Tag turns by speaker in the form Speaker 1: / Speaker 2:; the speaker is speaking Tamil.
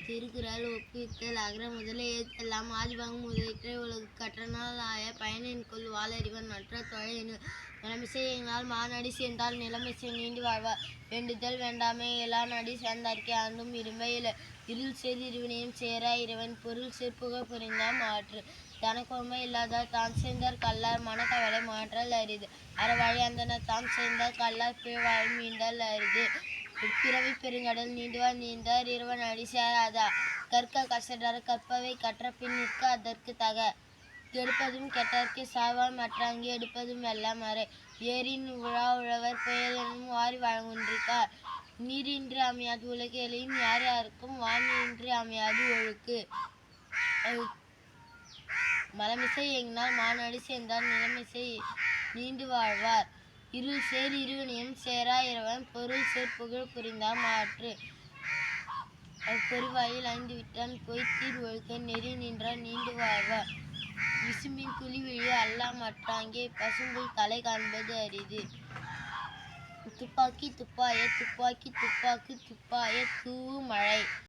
Speaker 1: திருக்குறள் ஒப்புவித்தல் அகர முதல எழுத்தெல்லாம் ஆதிபங்கு முதலிற்றை உலகு கற்றனால் ஆய பயனின்கொள் வாளறிவன் மற்ற தொழில் நிலமிசை எங்களால் மானடி சேர்ந்தால் நிலமிசை நீண்டு வாழ்வார். வேண்டுதல் வேண்டாமை எல்லா நடி சேர்ந்தார்க்கே ஆண்டும் இருள் சேர் இருவினையும் சேரா இறைவன் பொருள் சேர் புகழ் புரிந்தார் மாற்று தனக்கொருமை இல்லாதார் தான் சேர்ந்தார் கல்லார் மனக்கவலை மாற்றல் அரிது அறவாழி அந்தனர் தாம் சேர்ந்தார் கல்லார் பிறவாழி மீண்டல் அரிது. பிறவி பெருங்கடல் நீண்டுவார் நீந்தார் இறைவன் அடி சேராதா கற்க கசடர கற்பவை கற்ற பின் நிற்க அதற்கு தக கெடுப்பதும் கெட்டற்கு சாவார் மற்றாங்கி எடுப்பதும் வெல்லம் அறை ஏரின் உழவர் புயலெனும் வாரி வழங்குன்றிருக்கார் நீரின்றி அமையாது உலகெழியும் யார் யாருக்கும் வானின்றி அமையாது ஒழுக்கு. மலமிசை எங்கினால் மானடி சேர்ந்தார் நிலமிசை நீண்டு வாழ்வார். இருள் சேர் இருவினையும் சேரா இறைவன் பொருள் சேர் புகழ் புரிந்தார் மாற்று பொறிவாயில் ஐந்து விட்டான் பொய்த்தீர் ஒழுக்க நெறி நின்றார் நீண்டு வாழ்வார். விசும்பின் துளி விழி அல்லா மற்றாங்கே பசும்புல் தலை காண்பது அரிது. துப்பாக்கி துப்பாய துப்பாக்கி துப்பாக்கு துப்பாய தூவு மழை